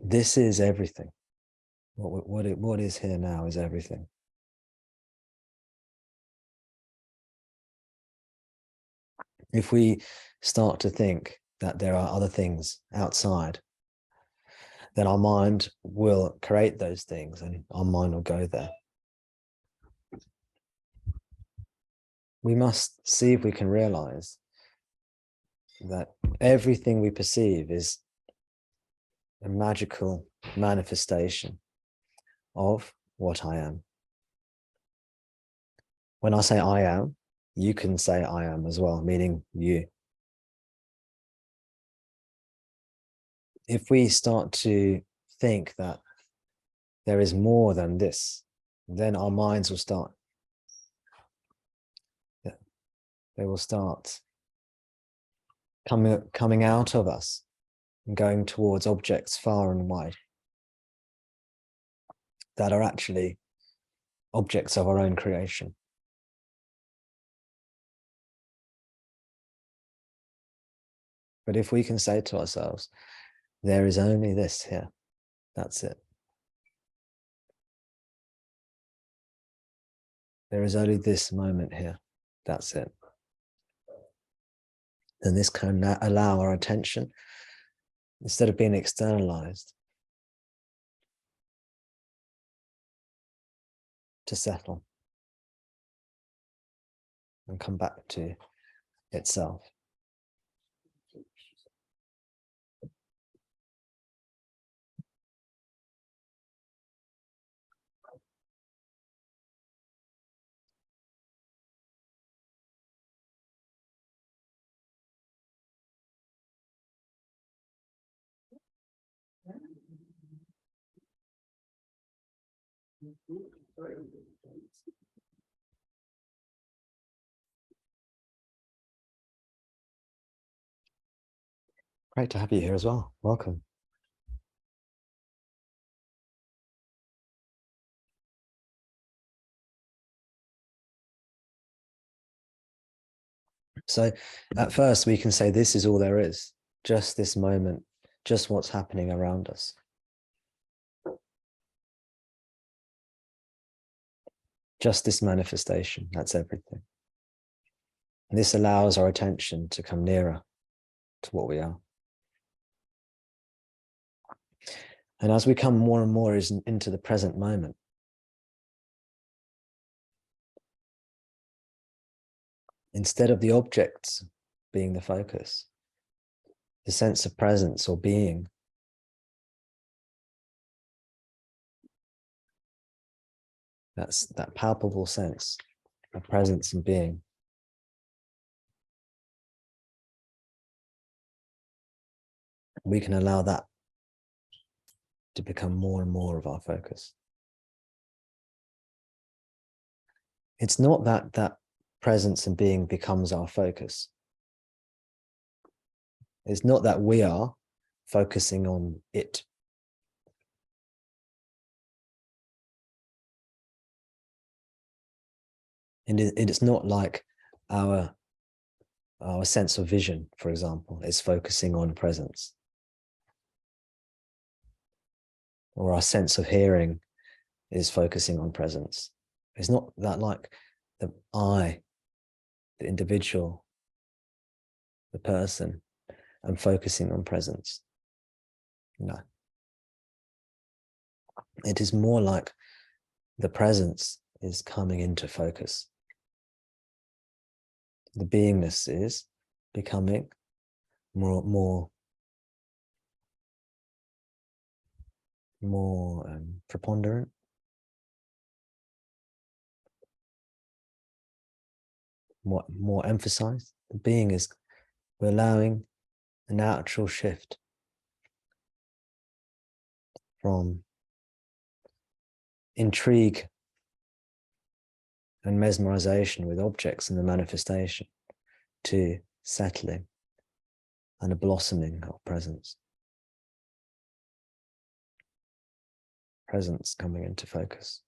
this is everything. What is here now is everything. If we start to think that there are other things outside, then our mind will create those things and our mind will go there. We must see if we can realize that everything we perceive is a magical manifestation of what I am. When I say I am, you can say I am as well, meaning you. If we start to think that there is more than this, then our minds will start, they will start coming out of us and going towards objects far and wide that are actually objects of our own creation. But if we can say to ourselves, there is only this here, that's it. There is only this moment here, that's it. Then this can allow our attention, instead of being externalized, to settle and come back to itself. Great to have you here as well. Welcome. So at first we can say this is all there is, just this moment, just what's happening around us. Just this manifestation, that's everything. And this allows our attention to come nearer to what we are. And as we come more and more into the present moment, instead of the objects being the focus, the sense of presence or being that's that palpable sense of presence and being. We can allow that to become more and more of our focus. It's not that that presence and being becomes our focus. It's not that we are focusing on it. And it's not like our sense of vision, for example, is focusing on presence. Or our sense of hearing is focusing on presence. It's not that like the I, the individual, the person, I'm focusing on presence. No. It is more like the presence is coming into focus. The beingness is becoming more preponderant, more emphasized. The being is, we're allowing a natural shift from intrigue and mesmerization with objects and the manifestation to settling and a blossoming of presence. Presence coming into focus.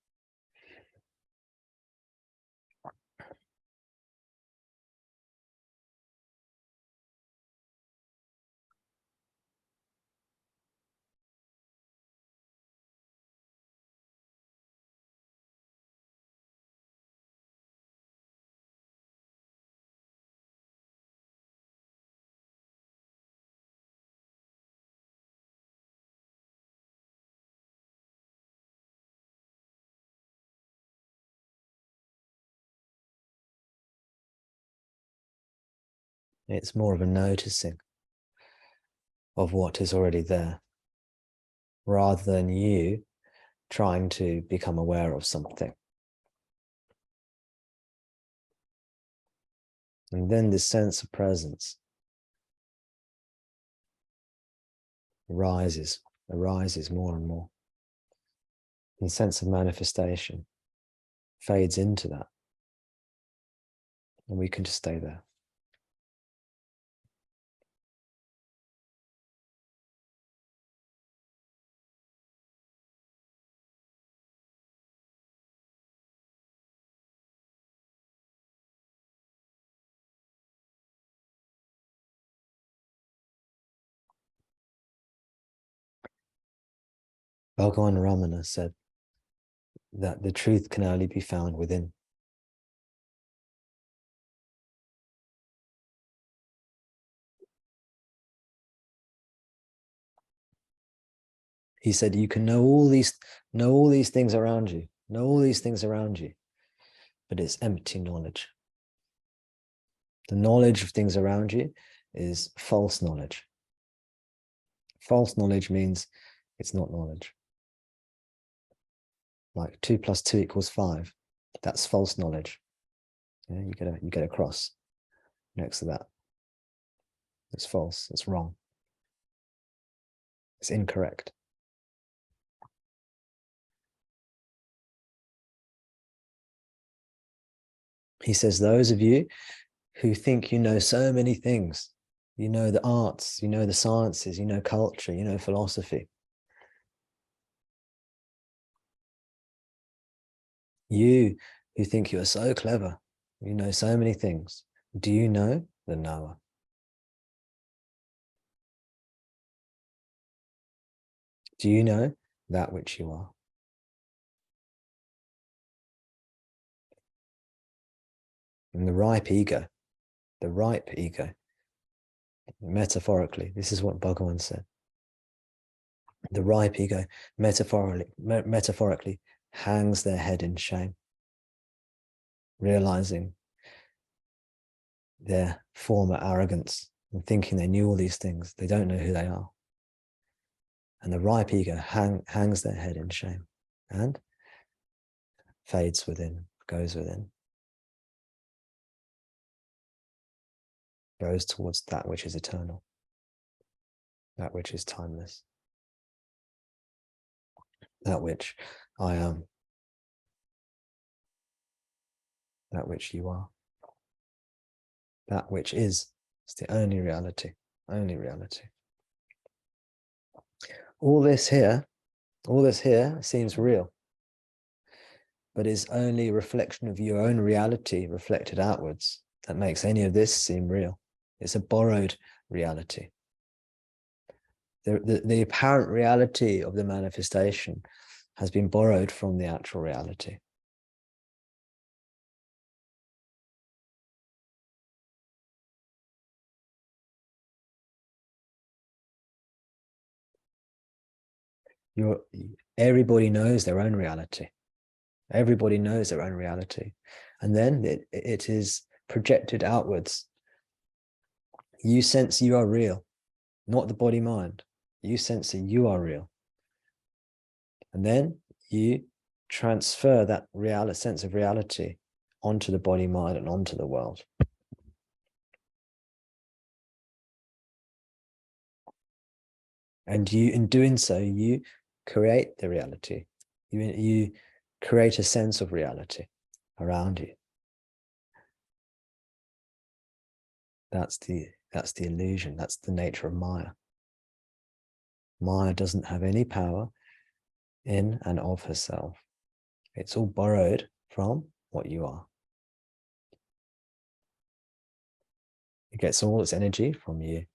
It's more of a noticing of what is already there, rather than you trying to become aware of something. And then this sense of presence arises more and more. And the sense of manifestation fades into that. And we can just stay there. Bhagavan Ramana said that the truth can only be found within. He said, you can know all these things around you, but it's empty knowledge. The knowledge of things around you is false knowledge. False knowledge means it's not knowledge. Like 2 + 2 = 5. That's false knowledge. Yeah, you get a cross next to that. It's false. It's wrong. It's incorrect. He says, those of you who think you know so many things, you know the arts, you know the sciences, you know culture, you know philosophy. You who think you are so clever, you know so many things. Do you know the knower? Do you know that which you are? And the ripe ego, metaphorically, this is what Bhagavan said. The ripe ego, metaphorically hangs their head in shame, realizing their former arrogance and thinking they knew all these things. They don't know who they are. And the ripe ego hangs their head in shame and fades within, goes towards that which is eternal, that which is timeless, that which I am, that which you are, that which is the only reality, only reality. All this here seems real, but is only a reflection of your own reality reflected outwards that makes any of this seem real. It's a borrowed reality. The apparent reality of the manifestation has been borrowed from the actual reality. Everybody knows their own reality. Everybody knows their own reality. And then it is projected outwards. You sense you are real, not the body mind. You sense that you are real. And then you transfer that sense of reality onto the body mind and onto the world. And in doing so, you create the reality. You create a sense of reality around you. That's the illusion. That's the nature of Maya. Maya doesn't have any power in and of herself. It's all borrowed from what you are. It gets all its energy from you.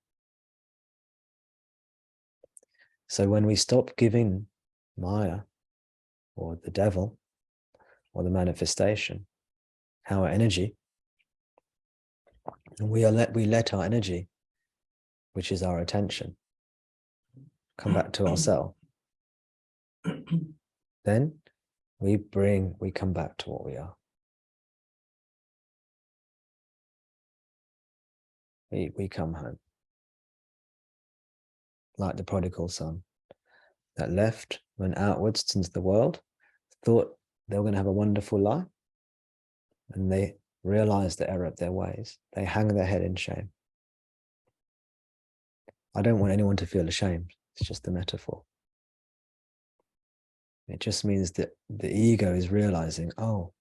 So when we stop giving Maya or the devil or the manifestation our energy, and we let our energy, which is our attention, come back to ourselves, then we come back to what we are. we come home. Like the prodigal son that left, went outwards into the world, thought they were going to have a wonderful life, and they realized the error of their ways. They hang their head in shame. I don't want anyone to feel ashamed. It's just a metaphor. It just means that the ego is realizing, oh,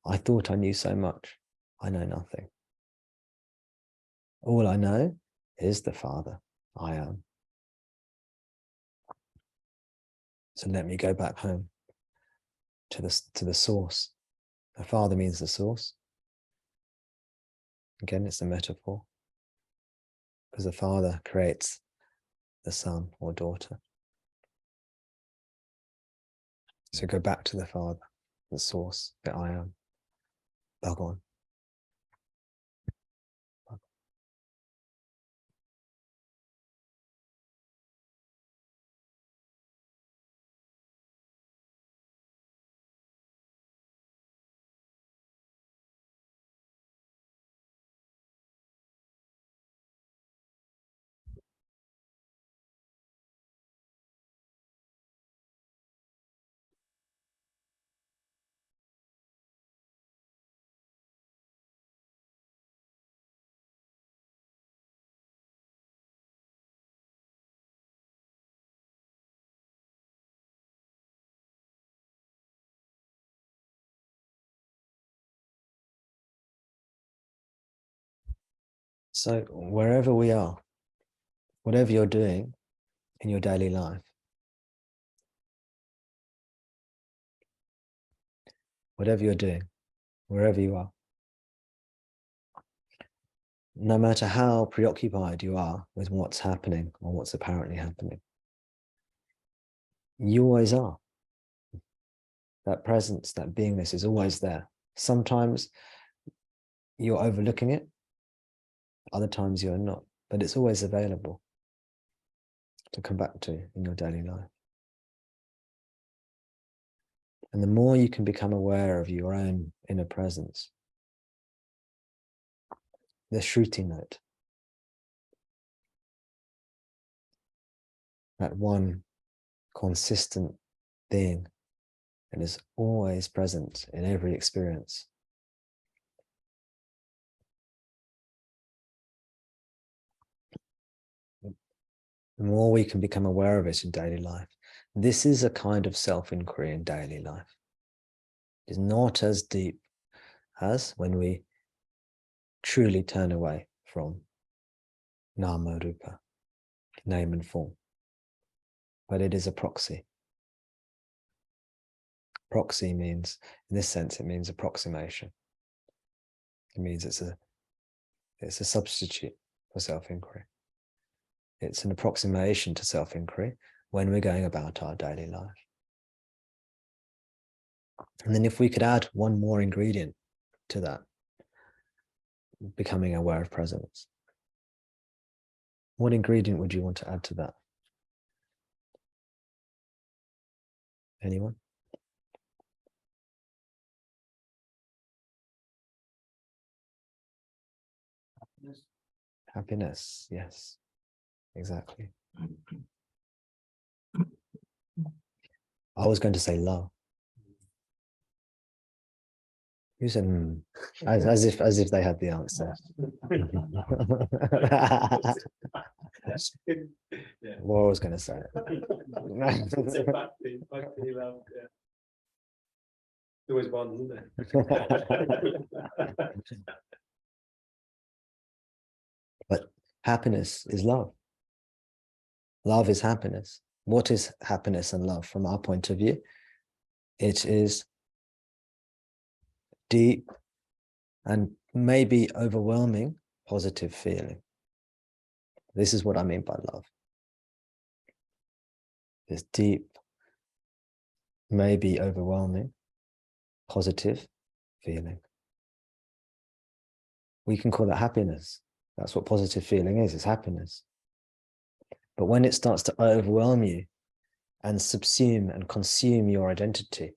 I thought I knew so much. I know nothing. All I know is the Father. I am. So let me go back home to the source. The Father means the source. Again, it's a metaphor, because the Father creates the son or daughter. So go back to the Father, the source, the I am. Bhagwan. So wherever we are, whatever you're doing in your daily life, whatever you're doing, wherever you are, no matter how preoccupied you are with what's happening or what's apparently happening, you always are. That presence, that beingness is always there. Sometimes you're overlooking it, other times you're not, but it's always available to come back to in your daily life. And the more you can become aware of your own inner presence, the Shruti note, that one consistent being that is always present in every experience. The more we can become aware of it in daily life, this is a kind of self-inquiry in daily life. It's not as deep as when we truly turn away from nama rupa, name and form. But it is a proxy. Proxy means, in this sense, it means approximation. It means it's a substitute for self-inquiry. It's an approximation to self-inquiry when we're going about our daily life. And then if we could add one more ingredient to that, becoming aware of presence, what ingredient would you want to add to that? Anyone? Happiness, yes, exactly. I was going to say love. You said, as if they had the answer. What I was going to say. Love, yeah. There was one, isn't there? But happiness is love. Love is happiness. What is happiness and love from our point of view? It is deep and maybe overwhelming positive feeling. This is what I mean by love. This deep, maybe overwhelming, positive feeling. We can call it happiness. That's what positive feeling is, it's happiness. But when it starts to overwhelm you and subsume and consume your identity,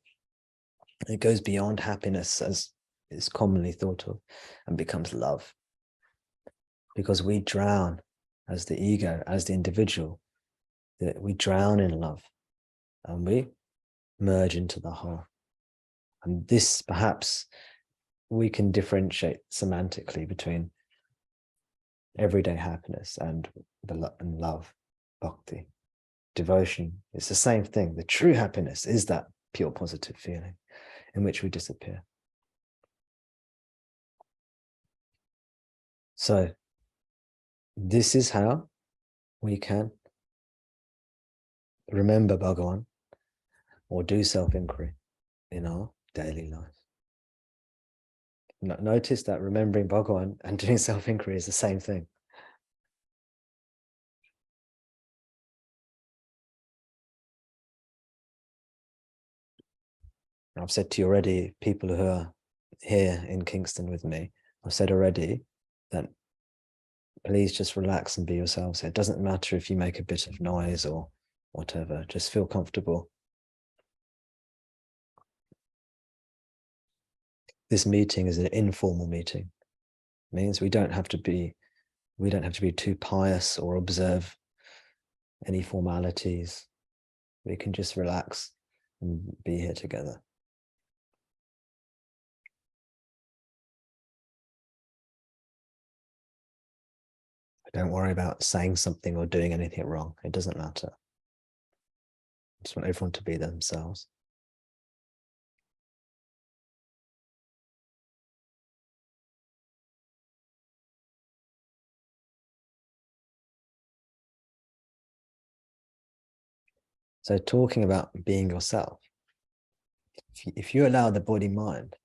it goes beyond happiness as is commonly thought of and becomes love. because we drown as the ego, as the individual, that we drown in love and we merge into the whole. And this, perhaps, we can differentiate semantically between everyday happiness and love, bhakti, devotion. It's the same thing. The true happiness is that pure positive feeling in which we disappear. So this is how we can remember Bhagavan or do self-inquiry in our daily life. Notice that remembering Bhagavan and doing self-inquiry is the same thing. I've said to you already, people who are here in Kingston with me, I've said already that please just relax and be yourselves. It doesn't matter if you make a bit of noise or whatever, just feel comfortable. This meeting is an informal meeting. It means we don't have to be too pious or observe any formalities. We can just relax and be here together. Don't worry about saying something or doing anything wrong. It doesn't matter. I just want everyone to be themselves. So talking about being yourself, if you allow the body-mind,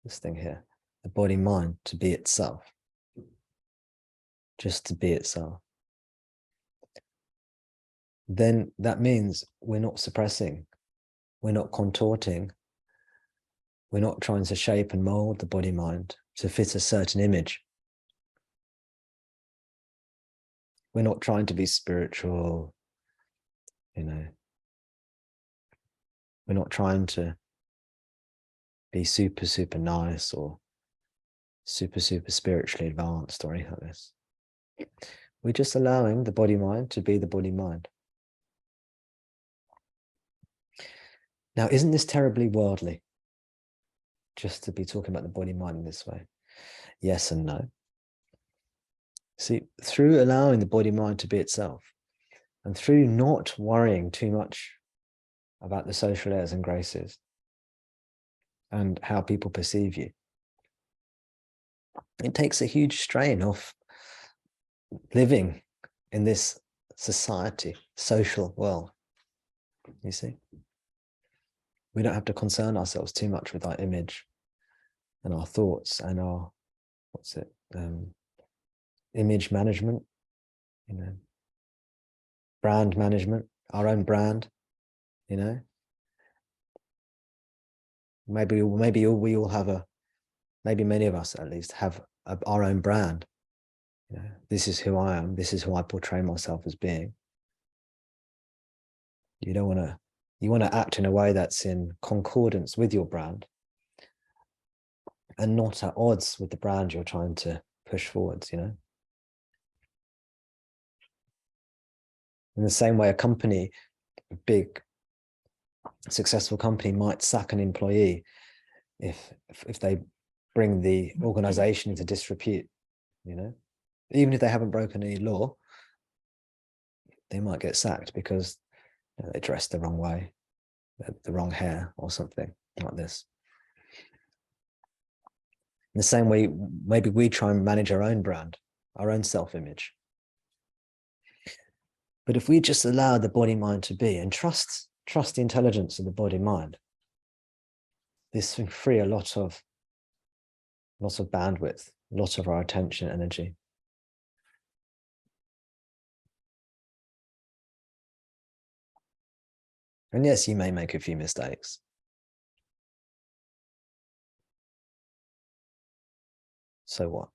this thing here, the body-mind to be itself, just to be itself, then that means we're not suppressing, we're not contorting, we're not trying to shape and mold the body-mind to fit a certain image. We're not trying to be spiritual, we're not trying to be super, super nice or super, super spiritually advanced or anything like this. We're just allowing the body-mind to be the body-mind. Now, isn't this terribly worldly? Just to be talking about the body-mind in this way? Yes and no. See, through allowing the body-mind to be itself, and through not worrying too much about the social airs and graces and how people perceive you, it takes a huge strain off living in this society, social world. You see? We don't have to concern ourselves too much with our image and our thoughts and our, image management, brand management, our own brand, maybe we all have maybe many of us at least have our own brand. This is who I am. This is who I portray myself as being. You want to act in a way that's in concordance with your brand and not at odds with the brand you're trying to push forwards, In the same way, a big, successful company might sack an employee if they bring the organization into disrepute, Even if they haven't broken any law, they might get sacked because they dressed the wrong way, the wrong hair or something like this. In the same way, maybe we try and manage our own brand, our own self-image. But if we just allow the body-mind to be and trust the intelligence of the body-mind, this can free a lot of bandwidth, a lot of our attention, energy. And yes, you may make a few mistakes. So what?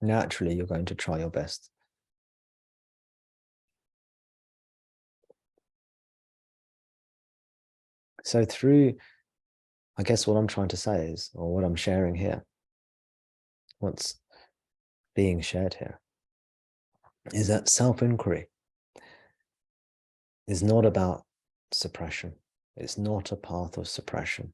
Naturally, you're going to try your best. So through I guess what I'm trying to say is, or what I'm sharing here, what's being shared here, is that self-inquiry is not about suppression. It's not a path of suppression.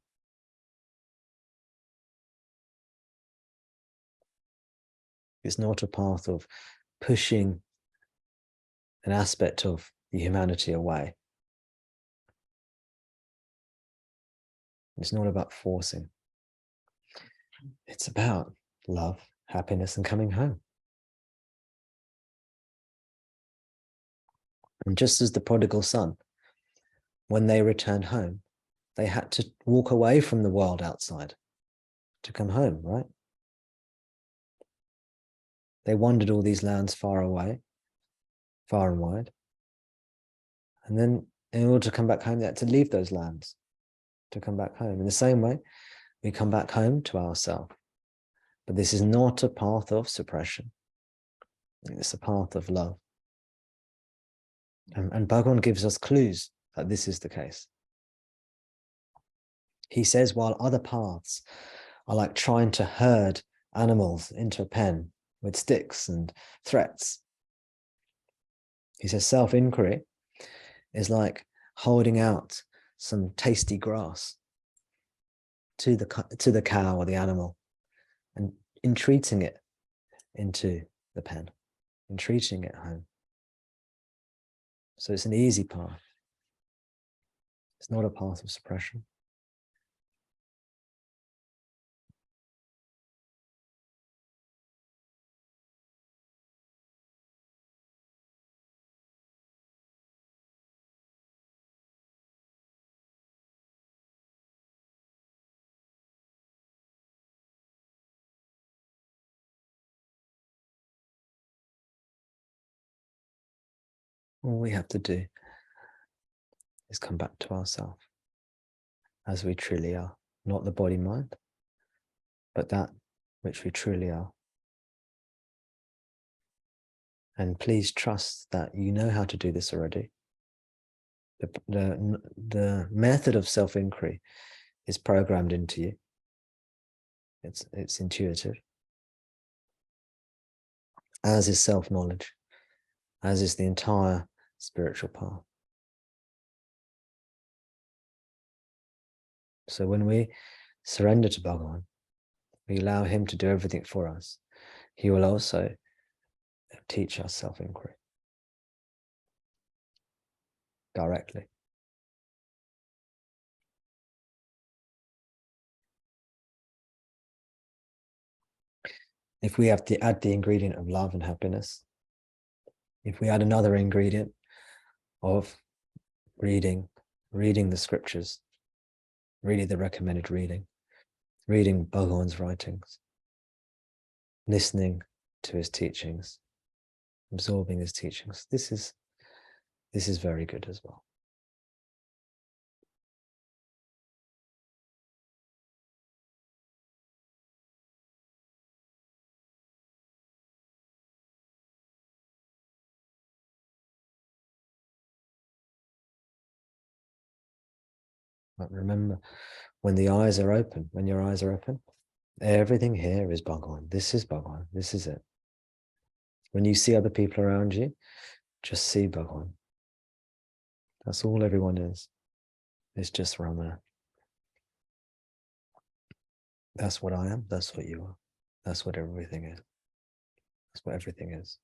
It's not a path of pushing an aspect of the humanity away. It's not about forcing. It's about love, happiness, and coming home. And just as the prodigal son, when they returned home, they had to walk away from the world outside to come home, right? They wandered all these lands far away, far and wide. And then in order to come back home, they had to leave those lands to come back home. In the same way, we come back home to ourselves. But this is not a path of suppression. It's a path of love. And Bhagavan gives us clues that this is the case. He says, while other paths are like trying to herd animals into a pen with sticks and threats, he says self-inquiry is like holding out some tasty grass to the cow or the animal and entreating it into the pen, entreating it home. So it's an easy path. It's not a path of suppression. All we have to do is come back to ourselves as we truly are, not the body-mind, but that which we truly are. And please trust that you know how to do this already. The method of self-inquiry is programmed into you. It's intuitive, as is self-knowledge, as is the entire spiritual path. So when we surrender to Bhagavan, we allow him to do everything for us. He will also teach us self-inquiry directly. If we have to add the ingredient of love and happiness, if we add another ingredient of reading the scriptures, reading the recommended reading Bhagavan's writings, listening to his teachings, absorbing his teachings, this is very good as well. But remember, when the eyes are open, when your eyes are open, everything here is Bhagavan. This is Bhagavan. This is it. When you see other people around you, just see Bhagavan. That's all everyone is. It's just Ramana. That's what I am. That's what you are. That's what everything is. That's what everything is.